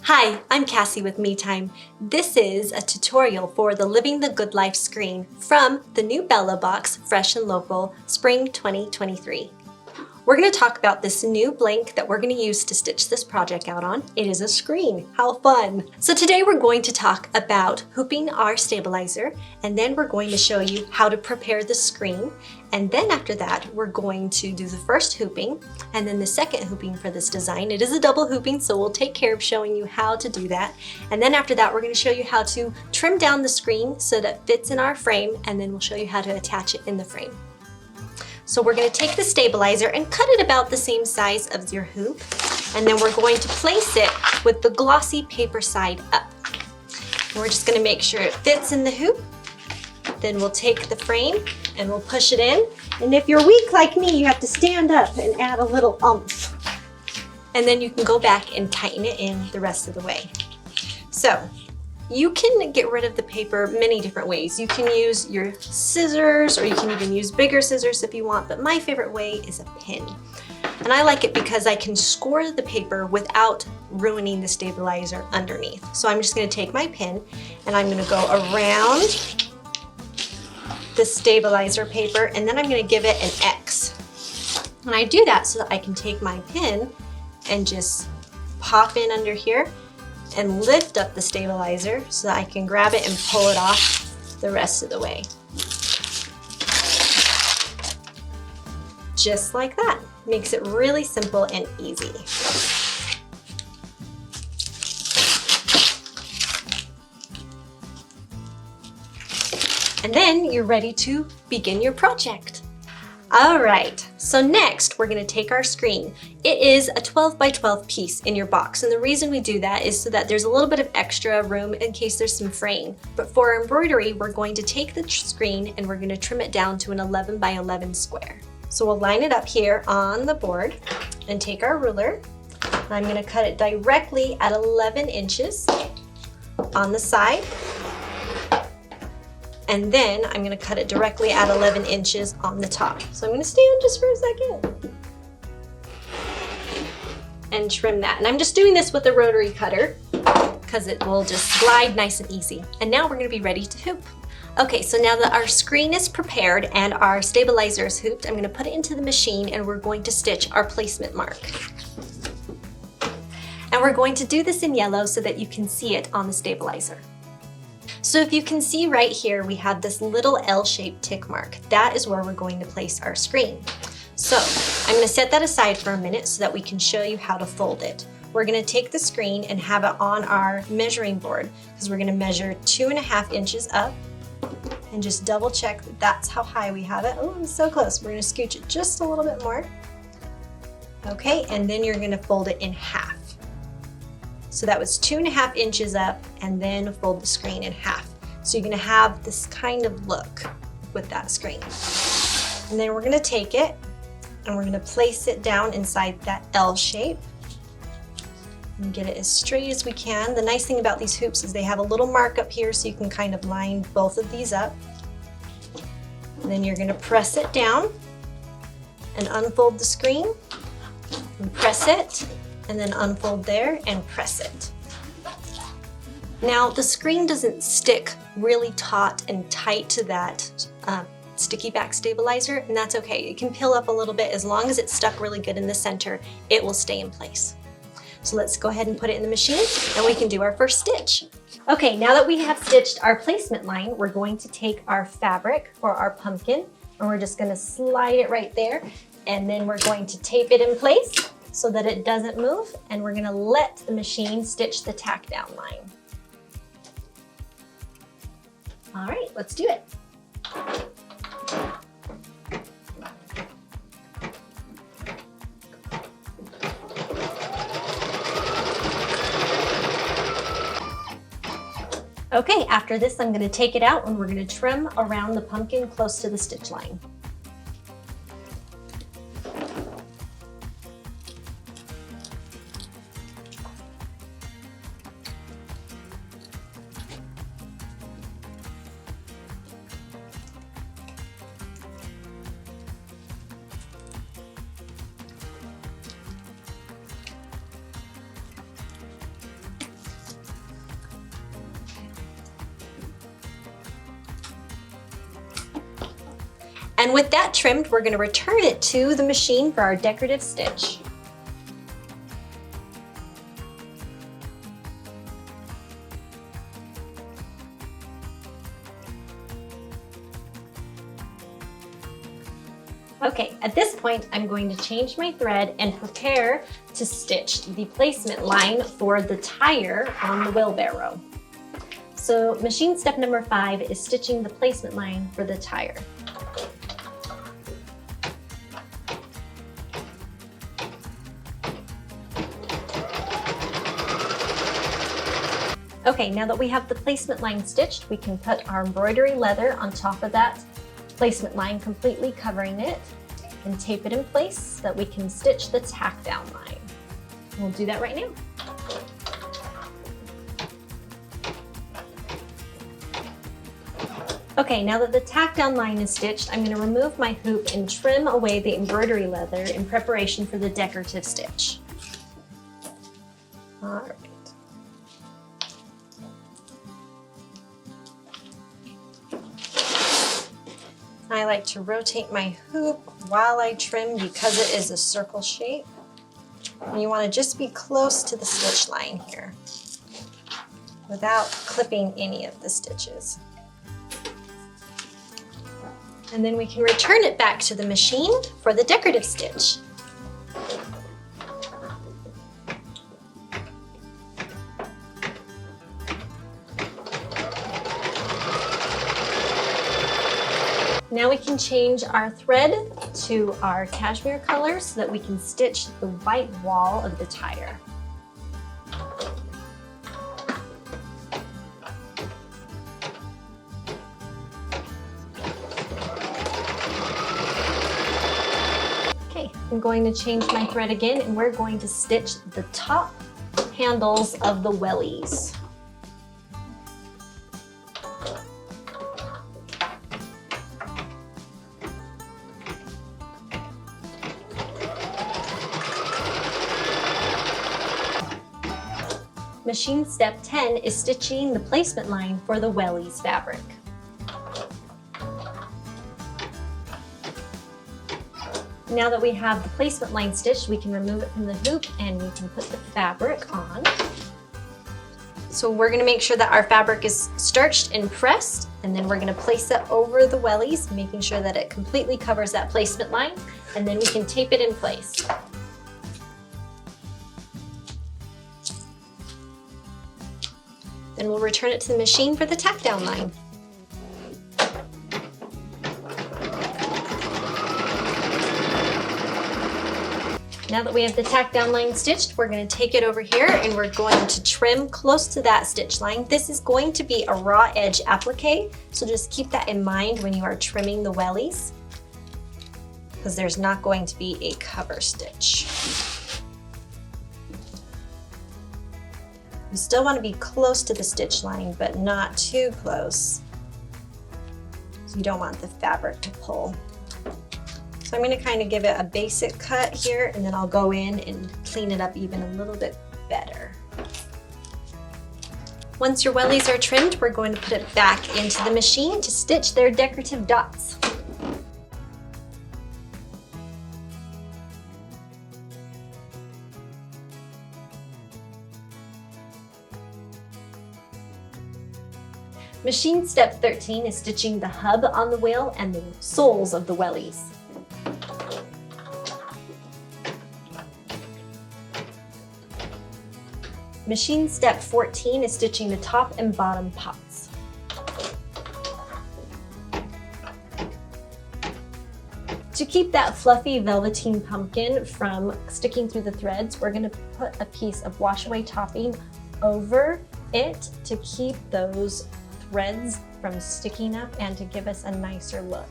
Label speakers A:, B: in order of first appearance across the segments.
A: Hi, I'm Cassie with Me Time. This is a tutorial for the Living the Good Life screen from the new Bella box, Fresh and Local, Spring 2023. We're going to talk about this new blank that we're going to use to stitch this project out on. It is a screen. How fun! So today we're going to talk about hooping our stabilizer, and then we're going to show you how to prepare the screen. And then after that, we're going to do the first hooping and then the second hooping for this design. It is a double hooping, so we'll take care of showing you how to do that. And then after that, we're going to show you how to trim down the screen so that it fits in our frame, and then we'll show you how to attach it in the frame. So we're going to take the stabilizer and cut it about the same size as your hoop, and then we're going to place it with the glossy paper side up. And we're just going to make sure it fits in the hoop. Then we'll take the frame and we'll push it in. And if you're weak like me, you have to stand up and add a little oomph. And then you can go back and tighten it in the rest of the way. So you can get rid of the paper many different ways. You can use your scissors, or you can even use bigger scissors if you want, but my favorite way is a pin. And I like it because I can score the paper without ruining the stabilizer underneath. So I'm just going to take my pin and I'm going to go around the stabilizer paper, and then I'm going to give it an X. And I do that so that I can take my pin and just pop in under here and lift up the stabilizer so that I can grab it and pull it off the rest of the way. Just like that. Makes it really simple and easy. And then you're ready to begin your project. All right, so next we're going to take our screen. It is a 12 by 12 piece in your box, and the reason we do that is so that there's a little bit of extra room in case there's some fraying. But for embroidery, we're going to take the screen and we're going to trim it down to an 11 by 11 square. So we'll line it up here on the board and take our ruler. And I'm going to cut it directly at 11 inches on the side. And then I'm going to cut it directly at 11 inches on the top. So I'm going to stand just for a second and trim that. And I'm just doing this with a rotary cutter because it will just slide nice and easy. And now we're going to be ready to hoop. Okay, so now that our screen is prepared and our stabilizer is hooped, I'm going to put it into the machine and we're going to stitch our placement mark. And we're going to do this in yellow so that you can see it on the stabilizer. So if you can see right here, we have this little L-shaped tick mark. That is where we're going to place our screen. So I'm going to set that aside for a minute so that we can show you how to fold it. We're going to take the screen and have it on our measuring board because we're going to measure 2.5 inches up and just double check that that's how high we have it. Oh, I'm so close. We're going to scooch it just a little bit more. Okay, and then you're going to fold it in half. So that was 2.5 inches up, and then fold the screen in half. So you're gonna have this kind of look with that screen. And then we're gonna take it and we're gonna place it down inside that L shape and get it as straight as we can. The nice thing about these hoops is they have a little mark up here so you can kind of line both of these up. And then you're gonna press it down and unfold the screen and press it, and then unfold there and press it. Now the screen doesn't stick really taut and tight to that sticky back stabilizer, and that's okay. It can pill up a little bit. As long as it's stuck really good in the center, it will stay in place. So let's go ahead and put it in the machine and we can do our first stitch. Okay, now that we have stitched our placement line, we're going to take our fabric for our pumpkin and we're just gonna slide it right there, and then we're going to tape it in place so that it doesn't move, and we're gonna let the machine stitch the tack down line. All right, let's do it. Okay, after this, I'm gonna take it out and we're gonna trim around the pumpkin close to the stitch line. And with that trimmed, we're going to return it to the machine for our decorative stitch. Okay, at this point, I'm going to change my thread and prepare to stitch the placement line for the tire on the wheelbarrow. So machine step number 5 is stitching the placement line for the tire. Okay, now that we have the placement line stitched, we can put our embroidery leather on top of that placement line, completely covering it, and tape it in place so that we can stitch the tack down line. We'll do that right now. Okay, now that the tack down line is stitched, I'm going to remove my hoop and trim away the embroidery leather in preparation for the decorative stitch. All right. I like to rotate my hoop while I trim because it is a circle shape. And you want to just be close to the stitch line here without clipping any of the stitches. And then we can return it back to the machine for the decorative stitch. Now we can change our thread to our cashmere color so that we can stitch the white wall of the tire. Okay, I'm going to change my thread again and we're going to stitch the top handles of the wellies. Machine step 10 is stitching the placement line for the wellies fabric. Now that we have the placement line stitched, we can remove it from the hoop and we can put the fabric on. So we're going to make sure that our fabric is starched and pressed, and then we're going to place it over the wellies, making sure that it completely covers that placement line, and then we can tape it in place. Then we'll return it to the machine for the tack down line. Now that we have the tack down line stitched, we're going to take it over here and we're going to trim close to that stitch line. This is going to be a raw edge applique, so just keep that in mind when you are trimming the wellies, because there's not going to be a cover stitch. You still want to be close to the stitch line, but not too close. So you don't want the fabric to pull. So I'm going to kind of give it a basic cut here, and then I'll go in and clean it up even a little bit better. Once your wellies are trimmed, we're going to put it back into the machine to stitch their decorative dots. Machine step 13 is stitching the hub on the wheel and the soles of the wellies. Machine step 14 is stitching the top and bottom pots. To keep that fluffy velveteen pumpkin from sticking through the threads, we're going to put a piece of wash away topping over it to keep those threads from sticking up and to give us a nicer look.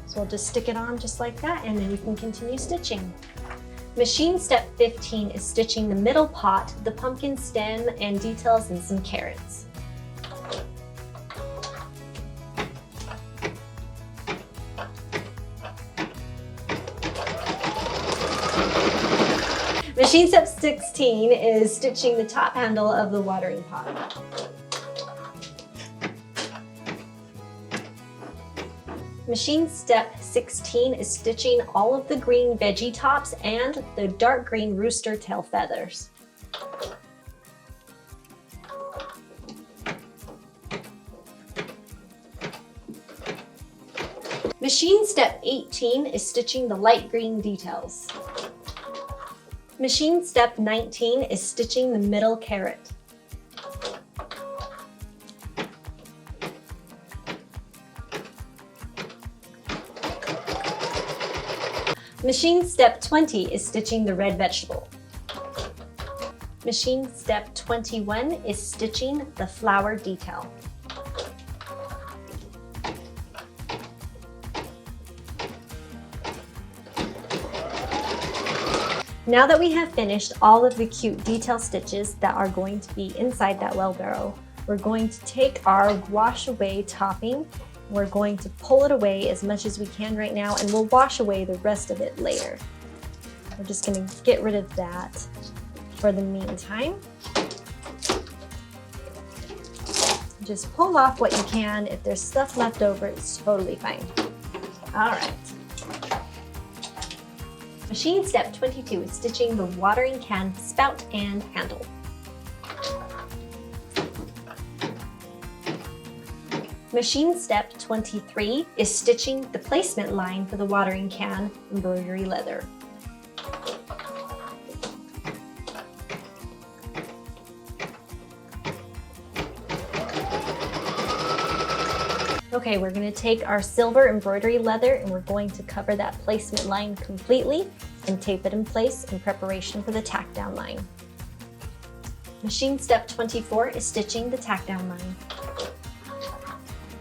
A: So we'll just stick it on just like that, and then we can continue stitching. Machine step 15 is stitching the middle pot, the pumpkin stem and details, and some carrots. Machine step 16 is stitching the top handle of the watering pot. Machine step 16 is stitching all of the green veggie tops and the dark green rooster tail feathers. Machine step 18 is stitching the light green details. Machine step 19 is stitching the middle carrot. Machine step 20 is stitching the red vegetable. Machine step 21 is stitching the flower detail. Now that we have finished all of the cute detail stitches that are going to be inside that wheelbarrow, we're going to take our wash away topping. We're going to pull it away as much as we can right now, and we'll wash away the rest of it later. We're just going to get rid of that for the meantime. Just pull off what you can. If there's stuff left over, it's totally fine. All right. Machine step 22 is stitching the watering can spout and handle. Machine step 23 is stitching the placement line for the watering can embroidery leather. Okay, we're going to take our silver embroidery leather and we're going to cover that placement line completely and tape it in place in preparation for the tack down line. Machine step 24 is stitching the tack down line.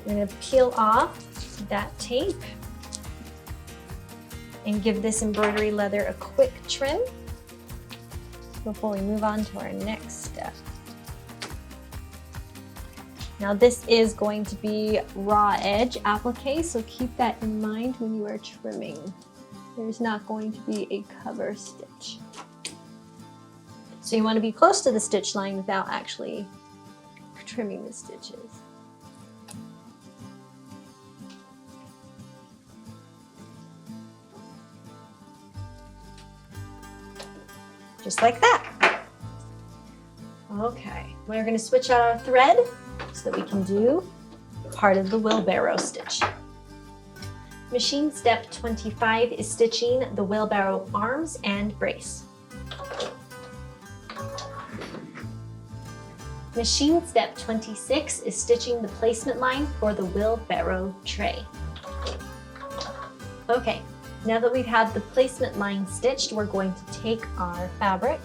A: We're going to peel off that tape and give this embroidery leather a quick trim before we move on to our next step. Now this is going to be raw edge applique, so keep that in mind when you are trimming. There's not going to be a cover stitch. So you want to be close to the stitch line without actually trimming the stitches. Just like that. Okay, we're going to switch out our thread so that we can do part of the wheelbarrow stitch. Machine step 25 is stitching the wheelbarrow arms and brace. Machine step 26 is stitching the placement line for the wheelbarrow tray. Okay, now that we've had the placement line stitched, we're going to take our fabric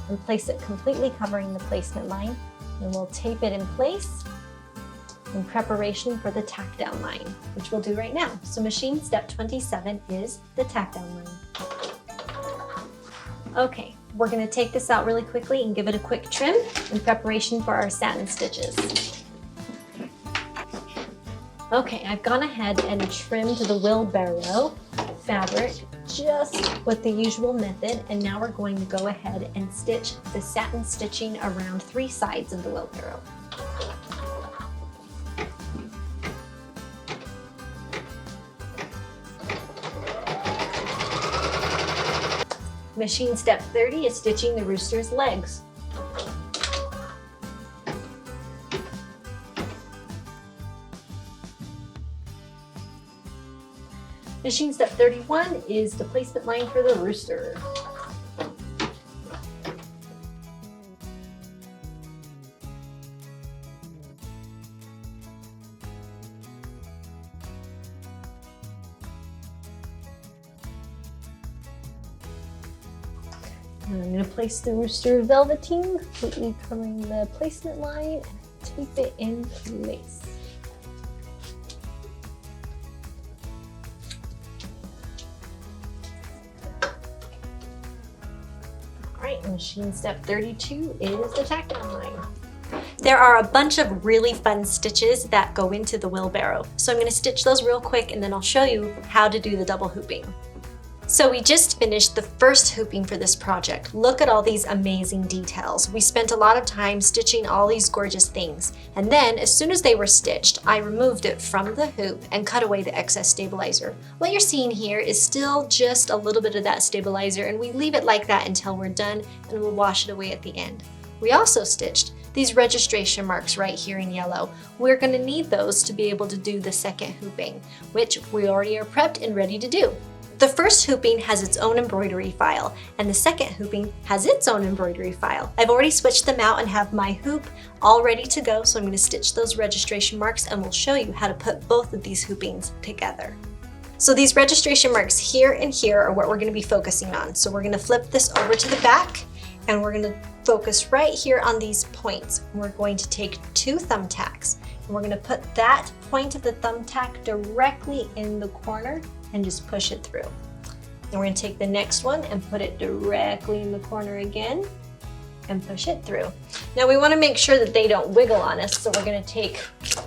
A: and place it completely covering the placement line, and we'll tape it in place in preparation for the tack down line, which we'll do right now. So machine step 27 is the tack down line. Okay, we're going to take this out really quickly and give it a quick trim in preparation for our satin stitches. Okay, I've gone ahead and trimmed the wheelbarrow fabric just with the usual method, and now we're going to go ahead and stitch the satin stitching around 3 sides of the wheelbarrow. Machine step 30 is stitching the rooster's legs. Machine step 31 is the placement line for the rooster. And I'm going to place the rooster velveteen, completely covering the placement line, and tape it in place. Machine step 32 is the tack down line. There are a bunch of really fun stitches that go into the wheelbarrow. So I'm going to stitch those real quick and then I'll show you how to do the double hooping. So we just finished the first hooping for this project. Look at all these amazing details. We spent a lot of time stitching all these gorgeous things. And then as soon as they were stitched, I removed it from the hoop and cut away the excess stabilizer. What you're seeing here is still just a little bit of that stabilizer, and we leave it like that until we're done, and we'll wash it away at the end. We also stitched these registration marks right here in yellow. We're gonna need those to be able to do the second hooping, which we already are prepped and ready to do. The first hooping has its own embroidery file, and the second hooping has its own embroidery file. I've already switched them out and have my hoop all ready to go, so I'm going to stitch those registration marks, and we'll show you how to put both of these hoopings together. So these registration marks here and here are what we're going to be focusing on. So we're going to flip this over to the back, and we're going to focus right here on these points. We're going to take 2 thumbtacks, and we're going to put that point of the thumbtack directly in the corner and just push it through. And we're going to take the next one and put it directly in the corner again and push it through. Now we want to make sure that they don't wiggle on us, so we're going to take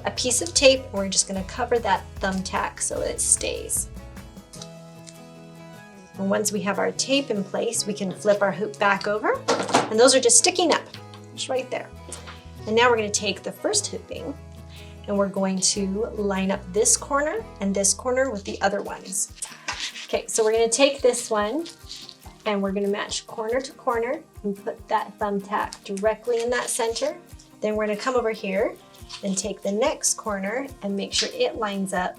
A: a piece of tape and we're just going to cover that thumbtack so it stays. And once we have our tape in place, we can flip our hoop back over, and those are just sticking up, just right there. And now we're going to take the first hooping, and we're going to line up this corner and this corner with the other ones. Okay, so we're going to take this one and we're going to match corner to corner and put that thumbtack directly in that center. Then we're going to come over here and take the next corner and make sure it lines up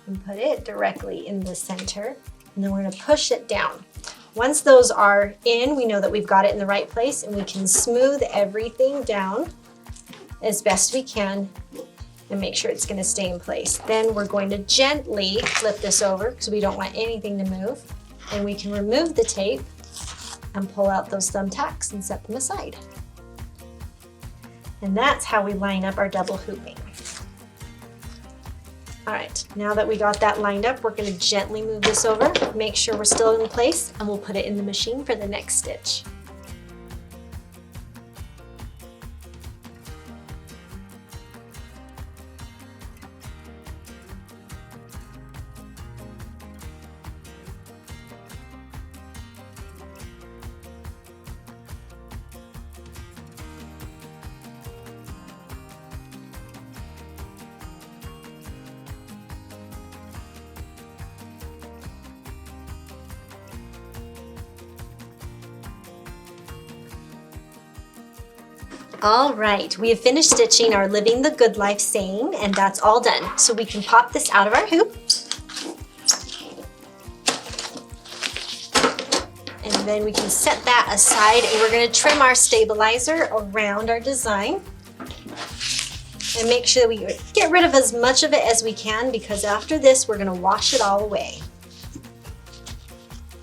A: and put it directly in the center. And then we're going to push it down. Once those are in, we know that we've got it in the right place, and we can smooth everything down as best we can and make sure it's going to stay in place. Then we're going to gently flip this over because we don't want anything to move. And we can remove the tape and pull out those thumbtacks and set them aside. And that's how we line up our double hooping. All right, now that we got that lined up, we're going to gently move this over, make sure we're still in place, and we'll put it in the machine for the next stitch. All right, we have finished stitching our Living the Good Life saying, and that's all done. So we can pop this out of our hoop. And then we can set that aside, and we're going to trim our stabilizer around our design. And make sure that we get rid of as much of it as we can, because after this we're going to wash it all away.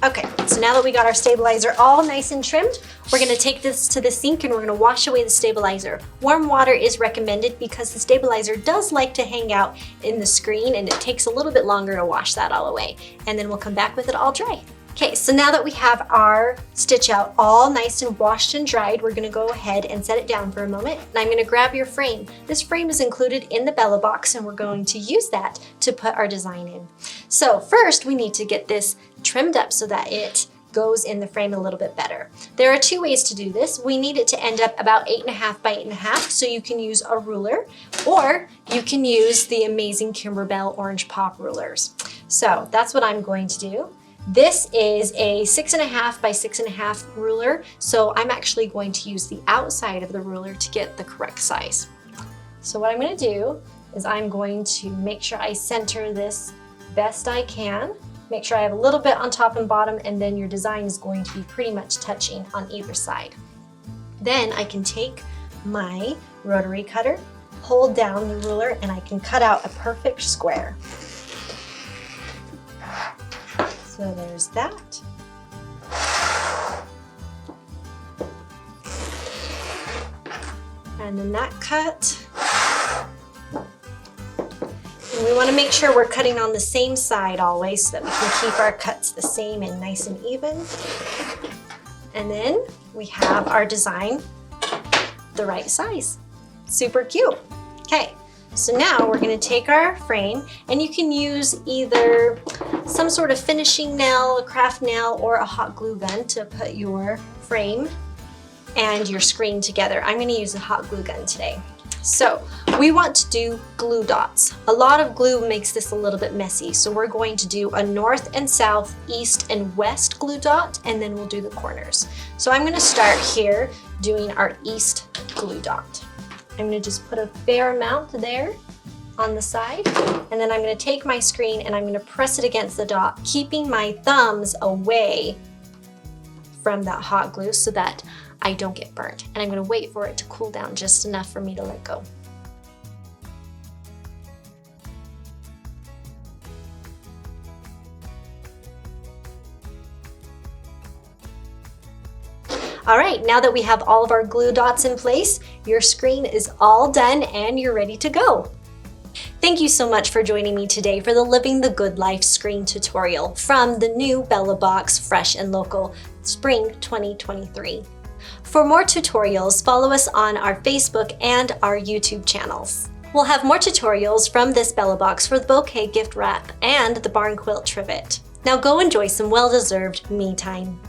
A: Okay, so now that we got our stabilizer all nice and trimmed, we're going to take this to the sink and we're going to wash away the stabilizer. Warm water is recommended because the stabilizer does like to hang out in the screen, and it takes a little bit longer to wash that all away. And then we'll come back with it all dry. Okay, so now that we have our stitch out all nice and washed and dried, we're gonna go ahead and set it down for a moment. And I'm gonna grab your frame. This frame is included in the Bella box, and we're going to use that to put our design in. So first we need to get this trimmed up so that it goes in the frame a little bit better. There are 2 ways to do this. We need it to end up about 8.5 by 8.5, so you can use a ruler, or you can use the amazing Kimberbell Orange Pop rulers. So that's what I'm going to do. This is a 6.5 by 6.5 ruler, so I'm actually going to use the outside of the ruler to get the correct size. So what I'm going to do is I'm going to make sure I center this best I can. Make sure I have a little bit on top and bottom, and then your design is going to be pretty much touching on either side. Then I can take my rotary cutter, hold down the ruler, and I can cut out a perfect square. So there's that. And then that cut. And we want to make sure we're cutting on the same side always so that we can keep our cuts the same and nice and even. And then we have our design the right size. Super cute. Okay, So now we're going to take our frame, and you can use either some sort of finishing nail, a craft nail, or a hot glue gun to put your frame and your screen together. I'm going to use a hot glue gun today. So we want to do glue dots. A lot of glue makes this a little bit messy, so we're going to do a north and south, east and west glue dot, and then we'll do the corners. So I'm going to start here doing our east glue dot. I'm going to just put a fair amount there on the side, and then I'm going to take my screen and I'm going to press it against the dot, keeping my thumbs away from that hot glue so that I don't get burnt. And I'm going to wait for it to cool down just enough for me to let go. All right, now that we have all of our glue dots in place, your screen is all done and you're ready to go. Thank you so much for joining me today for the Living the Good Life screen tutorial from the new Bella Box Fresh and Local Spring 2023. For more tutorials, follow us on our Facebook and our YouTube channels. We'll have more tutorials from this Bella Box for the bouquet gift wrap and the barn quilt trivet. Now go enjoy some well-deserved me time.